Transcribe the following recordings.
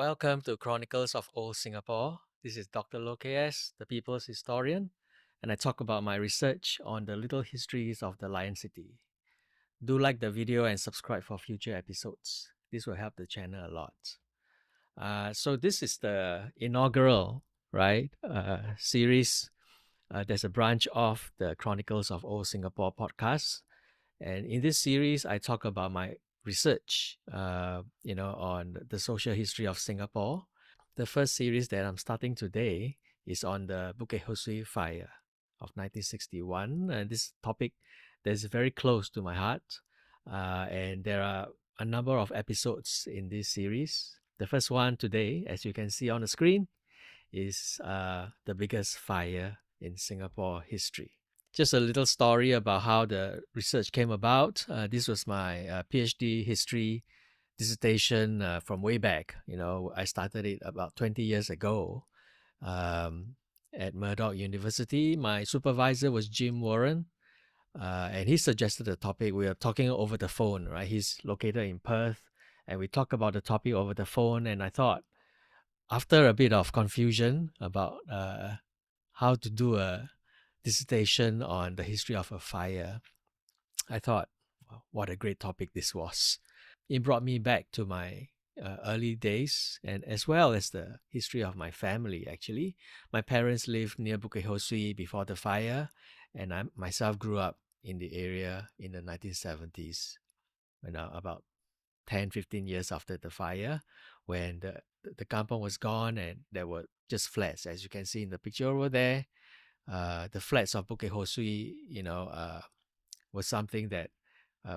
Welcome to Chronicles of Old Singapore. This is Dr Loh KS, the people's historian, and I talk about my research on the little histories of the Lion City. Do like the video and subscribe for future episodes. This will help the channel a lot. So this is the inaugural, series. There's a branch of the Chronicles of Old Singapore podcast. And in this series, I talk about my research, on the social history of Singapore. The first series that I'm starting today is on the Bukit Ho Swee fire of 1961. And this topic that is very close to my heart. And there are a number of episodes in this series. The first one today, as you can see on the screen, is the biggest fire in Singapore history. Just a little story about how the research came about. This was my PhD history dissertation from way back. I started it about 20 years ago at Murdoch University. My supervisor was Jim Warren, and he suggested the topic. We were talking over the phone, right? He's located in Perth, and we talked about the topic over the phone. And I thought, after a bit of confusion about how to do a dissertation on the history of a fire, I thought, wow, what a great topic this was. It brought me back to my early days, and as well as the history of my family, actually. My parents lived near Bukit Ho Swee before the fire, and I myself grew up in the area in the 1970s, about 10, 15 years after the fire, when the kampong was gone and there were just flats. As you can see in the picture over there, the flats of Bukit Ho Swee, was something that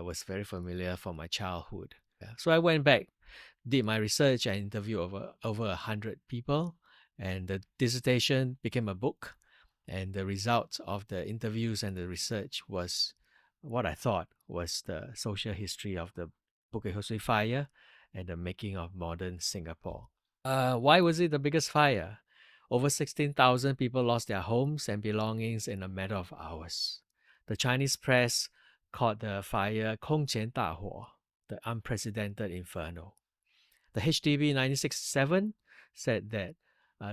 was very familiar from my childhood. So I went back, did my research, and interviewed over 100 people, and the dissertation became a book. And the result of the interviews and the research was what I thought was the social history of the Bukit Ho Swee fire and the making of modern Singapore. Why was it the biggest fire? Over 16,000 people lost their homes and belongings in a matter of hours. The Chinese press called the fire 空前大火, the unprecedented inferno. The HDB in 1967 said that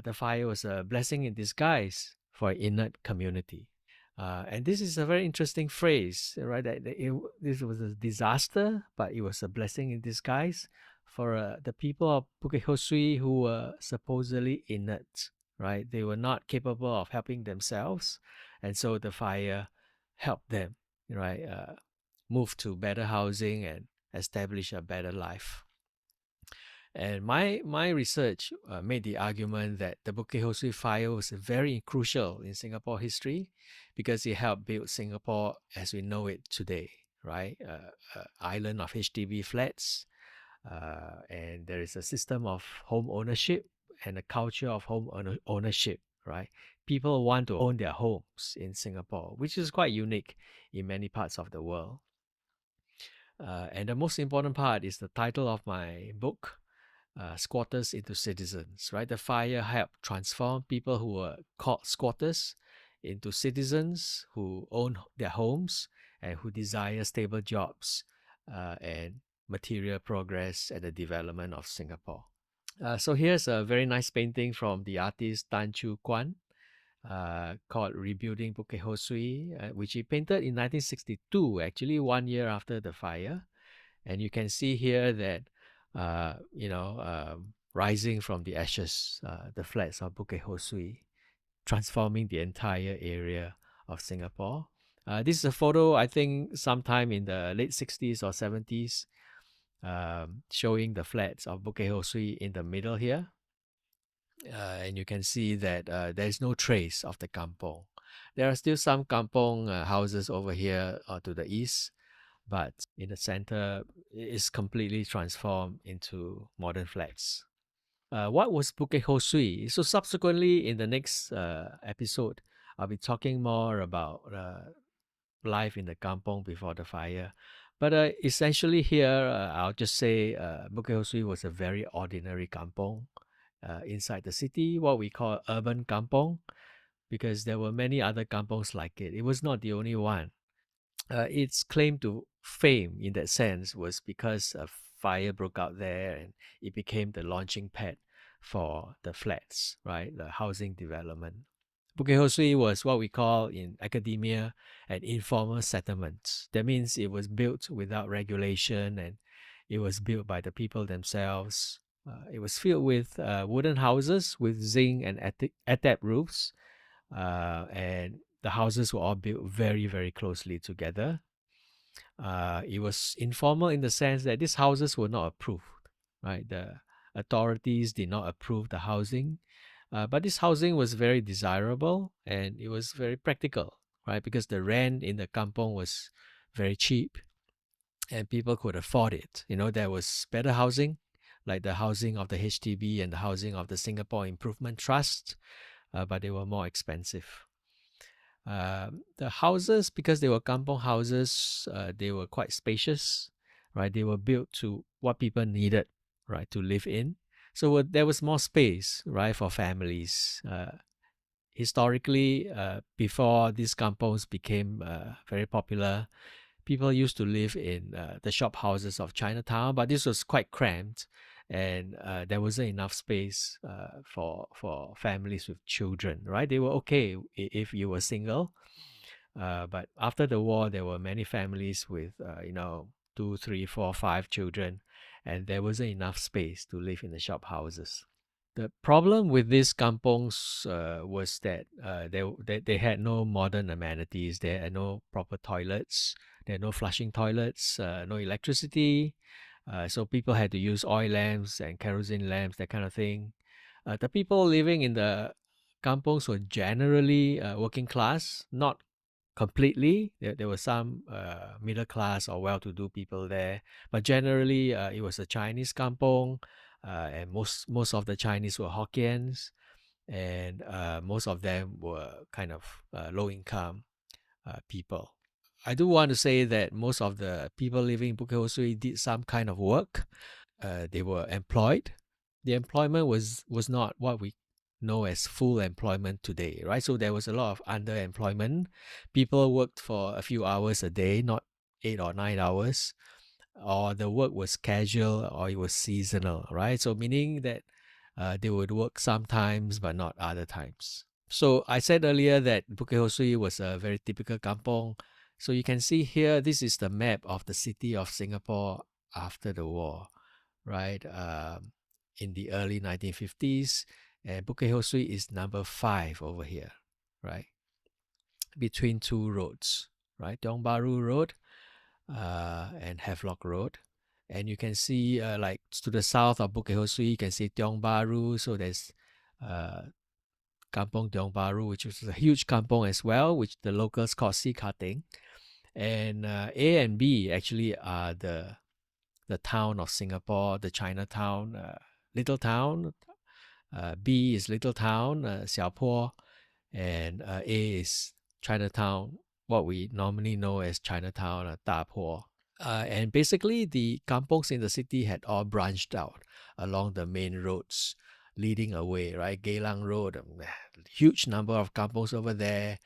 the fire was a blessing in disguise for an inert community. And this is a very interesting phrase, right? This was a disaster, but it was a blessing in disguise for the people of Bukit Ho Swee who were supposedly inert, right? They were not capable of helping themselves. And so the fire helped them, right? Move to better housing and establish a better life. And my research made the argument that the Bukit Ho Swee fire was very crucial in Singapore history because it helped build Singapore as we know it today, right? Island of HDB flats, and there is a system of home ownership and a culture of home ownership, right? People want to own their homes in Singapore, which is quite unique in many parts of the world. And the most important part is the title of my book, Squatters into Citizens, right? The fire helped transform people who were called squatters into citizens who own their homes and who desire stable jobs and material progress and the development of Singapore. So here's a very nice painting from the artist Tan Chu Kwan called Rebuilding Bukit Ho Swee, which he painted in 1962, actually 1 year after the fire. And you can see here that rising from the ashes, the flats of Bukit Ho Swee, transforming the entire area of Singapore. This is a photo, I think, sometime in the late 60s or 70s, showing the flats of Bukit Ho Swee in the middle here. And you can see that there is no trace of the kampong. There are still some kampong houses over here to the east, but in the center, it is completely transformed into modern flats. What was Bukit Ho Swee? So subsequently, in the next episode, I'll be talking more about life in the kampong before the fire. But essentially here, I'll just say Bukit Ho Swee was a very ordinary kampong inside the city, what we call urban kampong, because there were many other kampongs like it. It was not the only one. Its claim to fame in that sense was because fire broke out there, and it became the launching pad for the flats, right? The housing development. Bukit Ho Swee was what we call in academia an informal settlement. That means it was built without regulation, and it was built by the people themselves. It was filled with wooden houses with zinc and atap roofs, and the houses were all built very, very closely together. It was informal in the sense that these houses were not approved, right? The authorities did not approve the housing, but this housing was very desirable and it was very practical, right? Because the rent in the kampong was very cheap and people could afford it. There was better housing, like the housing of the HDB and the housing of the Singapore Improvement Trust, but they were more expensive. The houses, because they were kampong houses, they were quite spacious, right? They were built to what people needed, right, to live in. So there was more space, right, for families. Historically, before these kampongs became very popular, people used to live in the shop houses of Chinatown, but this was quite cramped, and there wasn't enough space for families with children, right? They were okay if you were single, but after the war, there were many families with 2, 3, 4, 5 children, and there wasn't enough space to live in the shop houses. The problem with these kampongs was that they had no modern amenities. They had no proper toilets. There had no flushing toilets, no electricity. So people had to use oil lamps and kerosene lamps, that kind of thing. The people living in the kampongs were generally working class, not completely. There were some middle class or well-to-do people there, but generally it was a Chinese kampong, and most of the Chinese were Hokkiens, and most of them were kind of low-income people. I do want to say that most of the people living in Bukit Ho Swee did some kind of work. They were employed. The employment was not what we know as full employment today, right? So there was a lot of underemployment. People worked for a few hours a day, not 8 or 9 hours, or the work was casual or it was seasonal, right? So meaning that they would work sometimes but not other times. So I said earlier that Bukit Ho Swee was a very typical kampong. So you can see here, this is the map of the city of Singapore after the war, right? In the early 1950s, and Bukit Ho Swee is number 5 over here, right? Between two roads, right? Tiong Bahru Road and Havelock Road. And you can see, like to the south of Bukit Ho Swee, you can see Tiong Bahru. So there's Kampong Tiong Bahru, which is a huge kampong as well, which the locals call sea cutting. And A and B actually are the town of Singapore, the Chinatown, little town. B is little town, Xiao Po, and A is Chinatown, what we normally know as Chinatown, Da Po. And basically, the kampongs in the city had all branched out along the main roads leading away, right? Geylang Road, huge number of kampongs over there,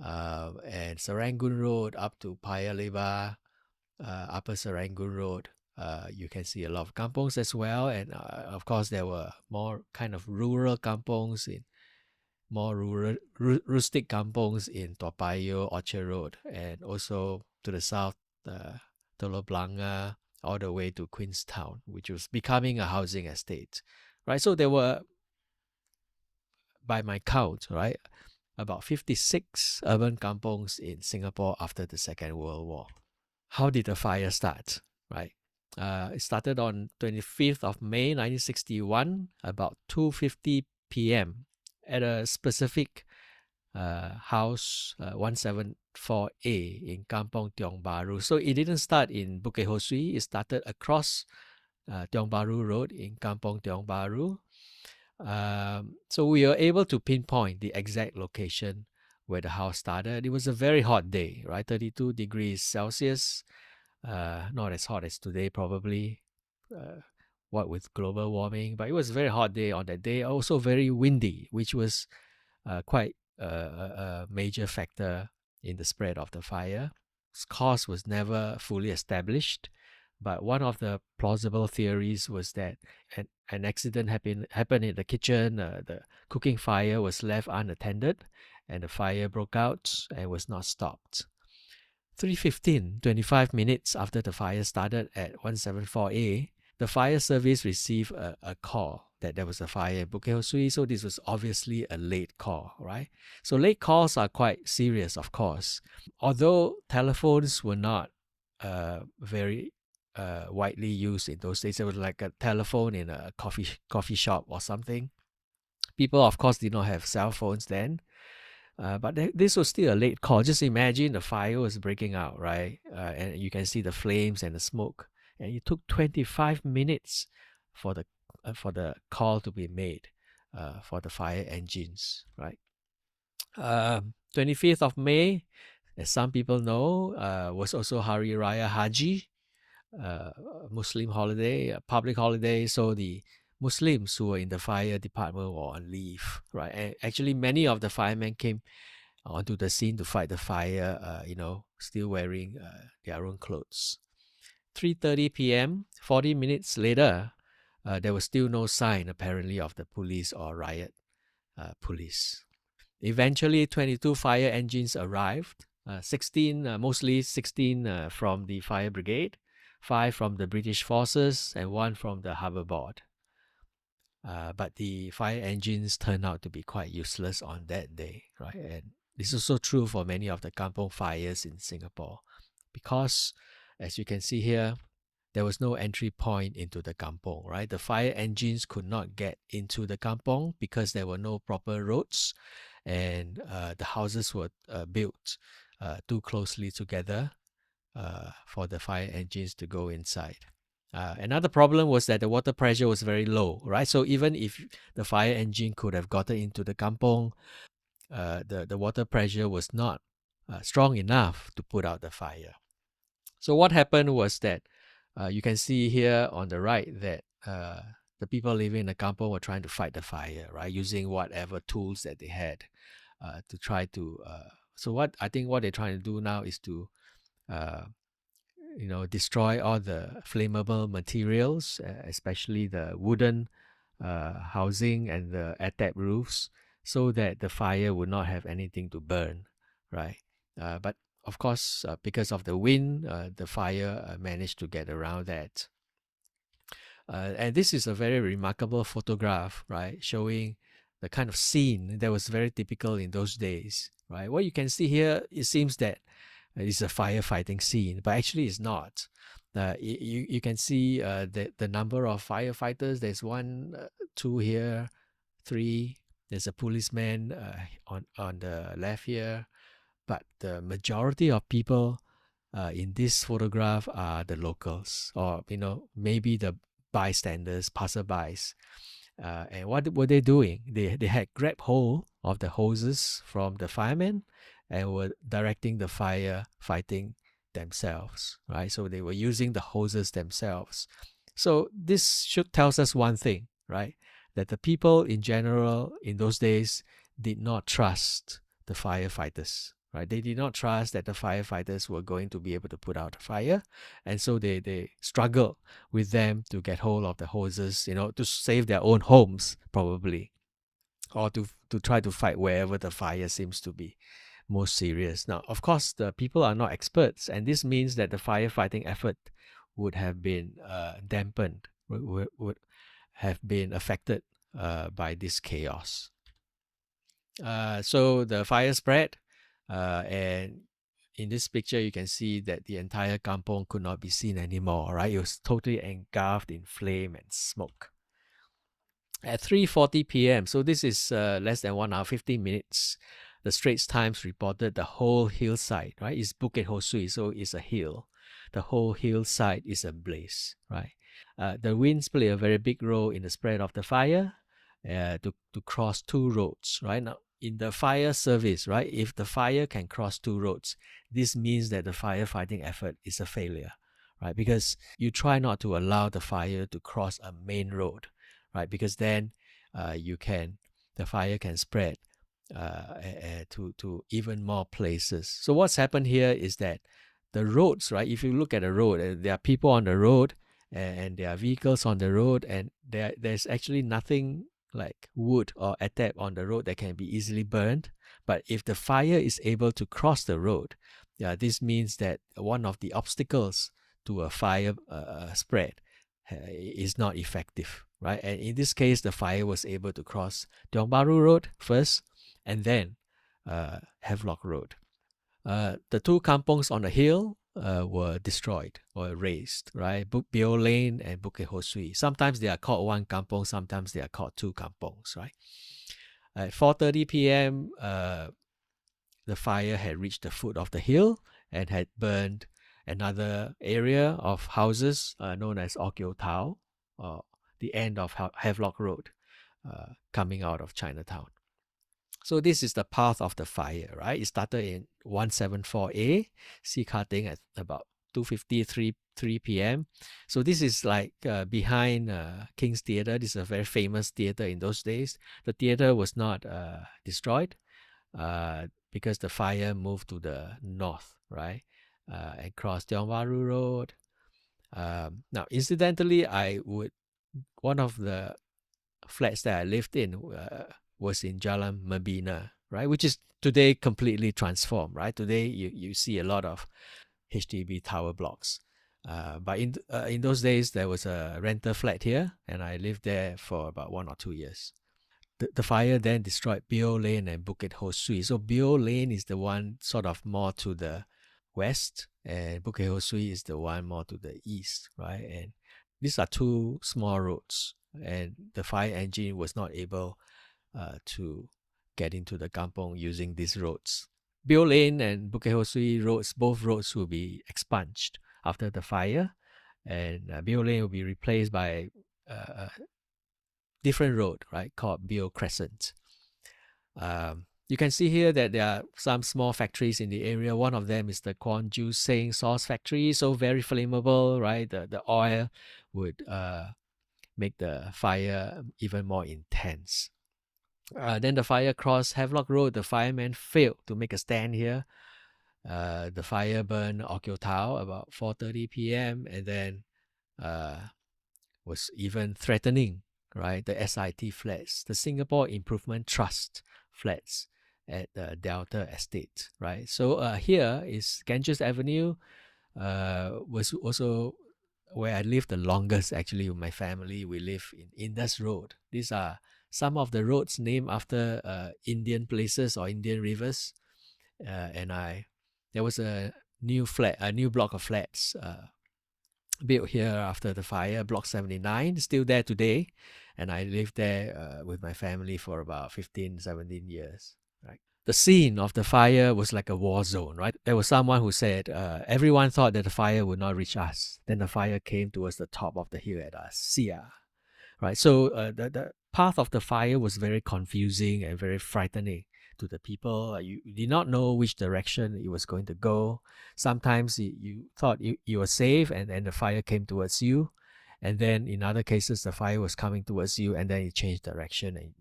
and Serangoon Road up to Paya Lebar, Upper Serangoon Road. You can see a lot of kampongs as well, and of course there were more kind of rural kampongs, in more rural rustic kampongs in Toa Payoh, Orchard Road, and also to the south, Telok Blangah, all the way to Queenstown, which was becoming a housing estate, right? So there were, by my count, right, about 56 urban kampongs in Singapore after the Second World War. How did the fire start, right? It started on 25th of May 1961, about 2:50 p.m. at a specific house 174A in Kampong Tiong Bahru. So it didn't start in Bukit Ho Swee. It started across Tiong Bahru Road in Kampong Tiong Bahru. So we were able to pinpoint the exact location where the house started. It was a very hot day, right? 32 degrees Celsius. Not as hot as today, probably. What with global warming, but it was a very hot day on that day. Also very windy, which was quite a major factor in the spread of the fire. Its cause was never fully established, But one of the plausible theories was that an accident happened in the kitchen. The cooking fire was left unattended, and the fire broke out and was not stopped. 3:15, 25 minutes after the fire started at 174A, the fire service received a call that there was a fire in Bukit Ho Swee. So this was obviously a late call, right? So late calls are quite serious, of course. Although telephones were not very widely used in those days, it was like a telephone in a coffee shop or something. People, of course, did not have cell phones then. But this was still a late call. Just imagine the fire was breaking out, right? And you can see the flames and the smoke. And it took 25 minutes for the call to be made for the fire engines, right? 25th of May, as some people know, was also Hari Raya Haji, Muslim holiday, a public holiday. So the Muslims who were in the fire department were on leave, right? And actually, many of the firemen came onto the scene to fight the fire, still wearing their own clothes. 3:30 p.m., 40 minutes later, there was still no sign, apparently, of the police or riot police. Eventually, 22 fire engines arrived, 16, mostly 16 from the fire brigade, 5 from the British forces, and 1 from the harbour board. But the fire engines turned out to be quite useless on that day, right? And this is also true for many of the kampong fires in Singapore, because, as you can see here, there was no entry point into the kampong, right? The fire engines could not get into the kampong because there were no proper roads, and the houses were built too closely together for the fire engines to go inside. Another problem was that the water pressure was very low, right? So even if the fire engine could have gotten into the kampong, the water pressure was not strong enough to put out the fire. So what happened was that you can see here on the right that the people living in the kampong were trying to fight the fire, right? Using whatever tools that they had to try to. So what they're trying to do now is to destroy all the flammable materials, especially the wooden housing and the atap roofs, so that the fire would not have anything to burn, right? But of course, because of the wind, the fire managed to get around that. And this is a very remarkable photograph, right, showing the kind of scene that was very typical in those days, right? What you can see here, it seems that it's a firefighting scene, but actually it's not. You can see the number of firefighters. There's 1, 2 here, 3. There's a policeman on the left here, but the majority of people in this photograph are the locals, or maybe the bystanders, passerbys. And what were they doing? They had grabbed hold of the hoses from the firemen and were directing the fire fighting themselves, right? So they were using the hoses themselves. So this should tells us one thing, right? That the people in general in those days did not trust the firefighters, right? They did not trust that the firefighters were going to be able to put out the fire. And so they struggled with them to get hold of the hoses, to save their own homes, probably, or to try to fight wherever the fire seems to be most serious. Now, of course, the people are not experts, and this means that the firefighting effort would have been dampened, would have been affected by this chaos. So the fire spread, and in this picture, you can see that the entire kampong could not be seen anymore, right? It was totally engulfed in flame and smoke. At 3:40 p.m., so this is less than 1 hour, 15 minutes, the Straits Times reported the whole hillside, right? It's Bukit Ho Swee, so it's a hill. The whole hillside is ablaze, right? The winds play a very big role in the spread of the fire to cross 2 roads, right? Now, in the fire service, right, if the fire can cross 2 roads, this means that the firefighting effort is a failure, right? Because you try not to allow the fire to cross a main road, right? Because then the fire can spread to even more places. So what's happened here is that the roads, right? If you look at the road, there are people on the road, and there are vehicles on the road, and there's actually nothing like wood or atap on the road that can be easily burned. But if the fire is able to cross the road, yeah, this means that one of the obstacles to a fire spread is not effective, right? And in this case, the fire was able to cross Tiong Bahru Road first, and then Havelock Road. The two kampongs on the hill were destroyed or razed, right? Bio Lane and Bukit Ho Swee. Sometimes they are called one kampong, sometimes they are called two kampongs, right? At 4:30 p.m., the fire had reached the foot of the hill and had burned another area of houses known as Okyo Tau, the end of Havelock Road, coming out of Chinatown. So this is the path of the fire, right? It started in 174A, sea cutting at about 2:53 p.m. So this is like behind King's Theatre. This is a very famous theatre in those days. The theatre was not destroyed because the fire moved to the north, right? And crossed Tiong Bahru Road. Now, incidentally, one of the flats that I lived in was in Jalan Membina, right? Which is today completely transformed, right? Today you see a lot of HDB tower blocks. But in those days, there was a rental flat here, and I lived there for about 1 or 2 years. The fire then destroyed Bio Lane and Bukit Ho Swee. So Bio Lane is the one sort of more to the west, and Bukit Ho Swee is the one more to the east, right? And these are two small roads, and the fire engine was not able to get into the kampong using these roads. Bio Lane and Bukit Ho Swee roads, both roads will be expunged after the fire, and Bio Lane will be replaced by a different road, right, called Bio Crescent. You can see here that there are some small factories in the area. One of them is the Kwan Ju Seng sauce factory, so very flammable, right? The oil would make the fire even more intense. Then the fire crossed Havelock Road. The firemen failed to make a stand here. The fire burned Okyo Tau about 4:30 p.m. and then was even threatening, right, the SIT flats, the Singapore Improvement Trust flats at the Delta Estate, right? So here is Ganges Avenue, was also where I lived the longest actually with my family. We live in Indus Road. These are some of the roads named after Indian places or Indian rivers. And there was a new block of flats built here after the fire, Block 79, still there today. And I lived there with my family for about 15, 17 years. Right. The scene of the fire was like a war zone, right? There was someone who said, everyone thought that the fire would not reach us. Then the fire came towards the top of the hill at us. Sia. Right. So the path of the fire was very confusing and very frightening to the people. You did not know which direction it was going to go. Sometimes you thought you were safe, and then the fire came towards you. And then in other cases, the fire was coming towards you, and then it changed direction, and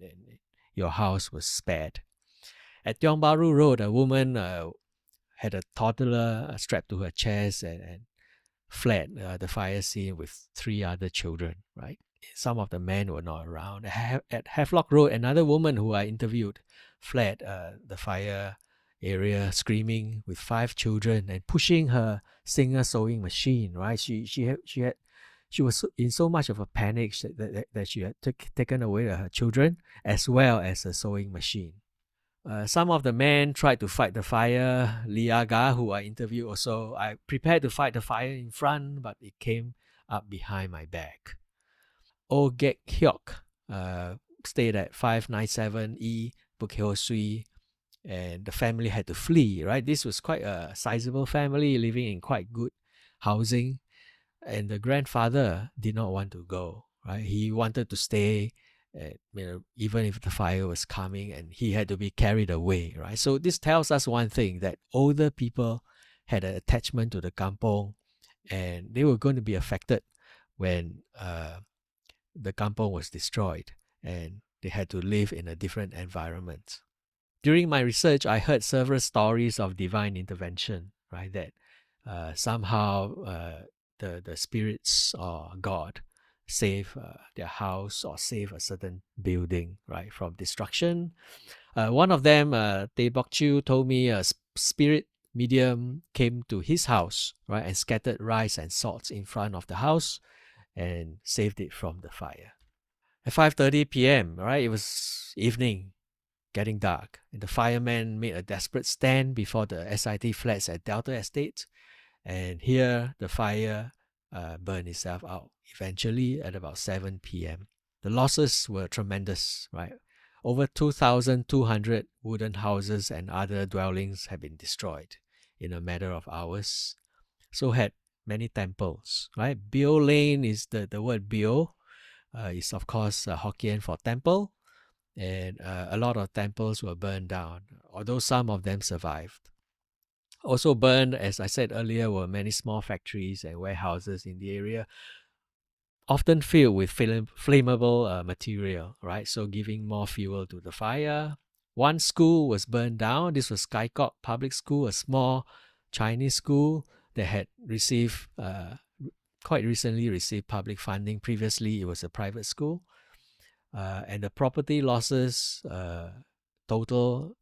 your house was spared. At Tiong Bahru Road, a woman had a toddler strapped to her chest and fled the fire scene with 3 other children, right? Some of the men were not around. At Havelock Road, another woman who I interviewed fled the fire area screaming with 5 children and pushing her Singer sewing machine, right? She was in so much of a panic that she had taken away her children as well as a sewing machine. Some of the men tried to fight the fire. Liaga, who I interviewed also, I prepared to fight the fire in front, but it came up behind my back. Oh Gek Hyok stayed at 597E Bukit Ho Swee, and the family had to flee, right? This was quite a sizable family living in quite good housing, and the grandfather did not want to go, right? He wanted to stay, even if the fire was coming, and he had to be carried away, right? So this tells us one thing, that older people had an attachment to the kampong, and they were going to be affected when the kampong was destroyed, and they had to live in a different environment. During my research, I heard several stories of divine intervention, right? That somehow the spirits or God save their house or save a certain building, right, from destruction. One of them, Teh Bok Chew, told me a spirit medium came to his house, right, and scattered rice and salt in front of the house and saved it from the fire. At 5:30 p.m., right, it was evening, getting dark, and the firemen made a desperate stand before the SIT flats at Delta Estate, and here the fire burned itself out eventually at about 7 p.m. The losses were tremendous, right? Over 2,200 wooden houses and other dwellings had been destroyed in a matter of hours. So had many temples, right? Bio Lane is the word Bio, is of course Hokkien for temple, and a lot of temples were burned down, although some of them survived. Also burned, as I said earlier, were many small factories and warehouses in the area, often filled with flammable material, right? So giving more fuel to the fire. One school was burned down. This was Sky Kok Public School, a small Chinese school that had received, quite recently received public funding. Previously, it was a private school. And the property losses total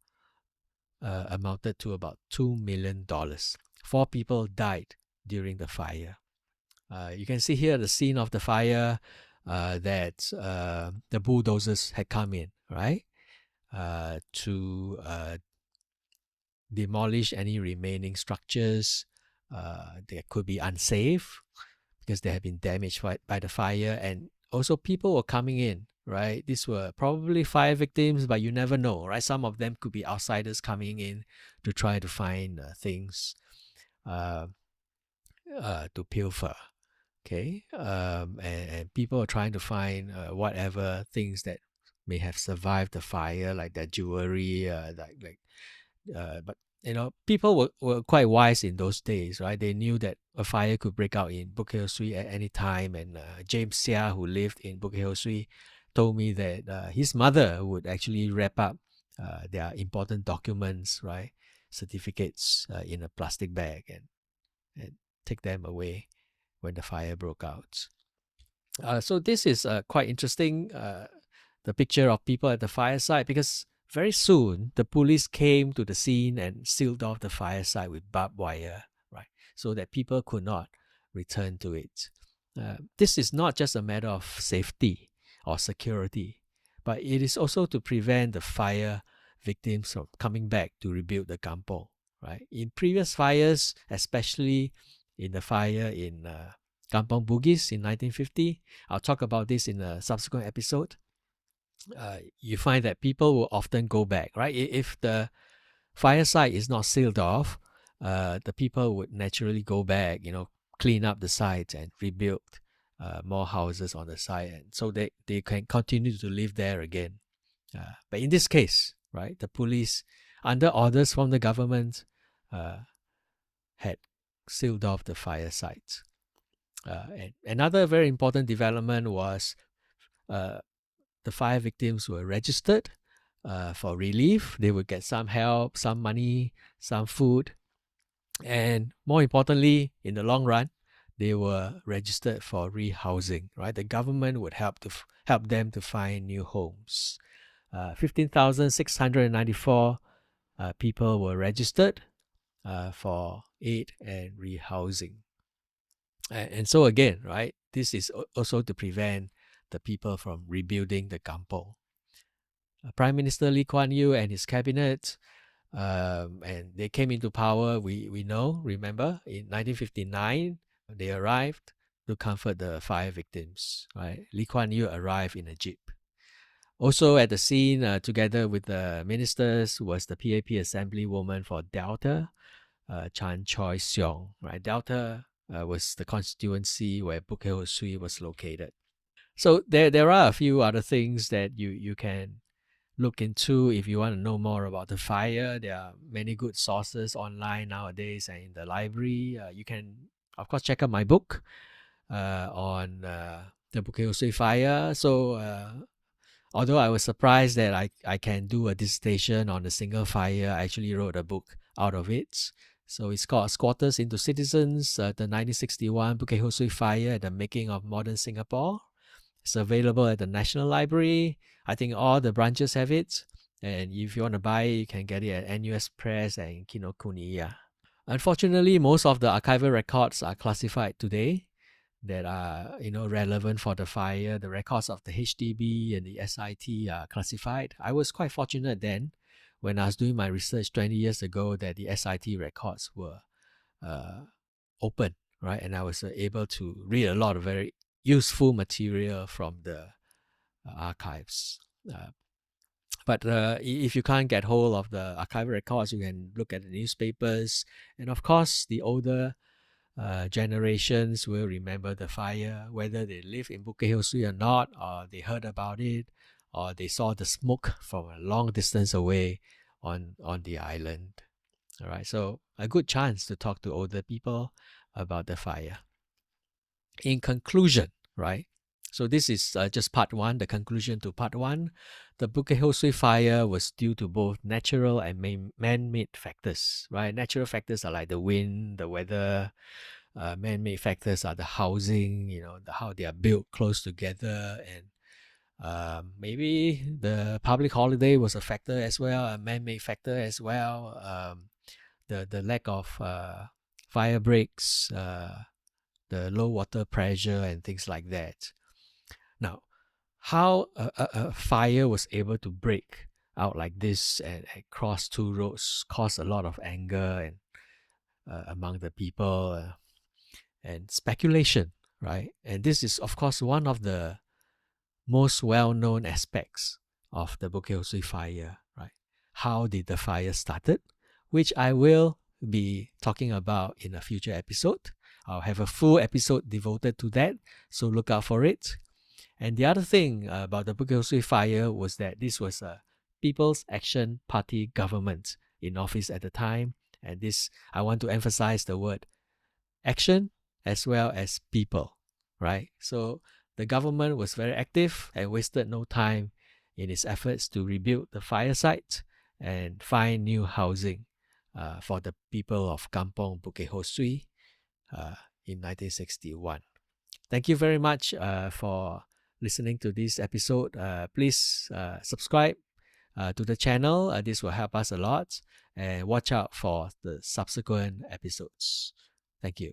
amounted to about $2 million. 4 people died during the fire. You can see here the scene of the fire that the bulldozers had come in, right, to demolish any remaining structures that could be unsafe because they had been damaged by the fire. And also people were coming in, right? These were probably fire victims, but you never know, right? Some of them could be outsiders coming in to try to find things to pilfer. Okay, and people are trying to find whatever things that may have survived the fire, like their jewelry, but people were quite wise in those days, right? They knew that a fire could break out in Bukit Ho Swee at any time, and James Seah, who lived in Bukit Ho Swee, told me that his mother would actually wrap up their important documents, right, certificates, in a plastic bag and take them away when the fire broke out. So this is quite interesting, the picture of people at the fireside, because very soon the police came to the scene and sealed off the fireside with barbed wire, right, so that people could not return to it. This is not just a matter of safety or security, but it is also to prevent the fire victims from coming back to rebuild the kampong, right? In previous fires, especially in the fire in Kampong Bugis in 1950. I'll talk about this in a subsequent episode. You find that people will often go back, right? If the fire site is not sealed off, the people would naturally go back, clean up the site and rebuild more houses on the site, and so they can continue to live there again. But in this case, right, the police, under orders from the government, had sealed off the fire sites. And another very important development was the fire victims were registered for relief. They would get some help, some money, some food. And more importantly, in the long run, they were registered for rehousing, right? The government would help them to find new homes. 15,694 people were registered for aid and rehousing. And so again, right, this is also to prevent the people from rebuilding the kampong. Prime Minister Lee Kuan Yew and his cabinet, and they came into power, we remember, in 1959, they arrived to comfort the fire victims, right? Lee Kuan Yew arrived in a jeep. Also at the scene, together with the ministers, was the PAP Assemblywoman for Delta, Chan Choi Seong, right? Delta was the constituency where Bukit Ho Swee was located. So there are a few other things that you can look into if you want to know more about the fire. There are many good sources online nowadays and in the library. You can, of course, check out my book on the Bukit Ho Swee fire. So although I was surprised that I can do a dissertation on a single fire, I actually wrote a book out of it. So it's called Squatters into Citizens, the 1961 Bukit Ho Swee Fire, The Making of Modern Singapore. It's available at the National Library. I think all the branches have it. And if you want to buy it, you can get it at NUS Press and Kinokuniya. Unfortunately, most of the archival records are classified today that are relevant for the fire. The records of the HDB and the SIT are classified. I was quite fortunate then when I was doing my research 20 years ago that the SIT records were open, right? And I was able to read a lot of very useful material from the archives. But if you can't get hold of the archival records, you can look at the newspapers. And of course, the older generations will remember the fire, whether they live in Bukit Ho Swee or not, or they heard about it, or they saw the smoke from a long distance away on the island. All right, so a good chance to talk to older people about the fire. In conclusion, right? So this is just part one, the conclusion to part one. The Bukit Ho Swee fire was due to both natural and man-made factors, right? Natural factors are like the wind, the weather. Man-made factors are the housing, how they are built close together, and maybe the public holiday was a factor as well, a man-made factor as well. The lack of fire breaks, the low water pressure, and things like that. Now, how a fire was able to break out like this and cross two roads caused a lot of anger and among the people and speculation, right? And this is, of course, one of the most well-known aspects of the Bukit Ho Swee fire, right? How did the fire started, which I will be talking about in a future episode. I'll have a full episode devoted to that, so look out for it. And the other thing about the Bukit Ho Swee fire was that this was a People's Action Party government in office at the time. And this, I want to emphasize the word action as well as people, right? So the government was very active and wasted no time in its efforts to rebuild the fire site and find new housing for the people of Kampong Bukit Ho Swee in 1961. Thank you very much for listening to this episode. Please subscribe to the channel. This will help us a lot. And watch out for the subsequent episodes. Thank you.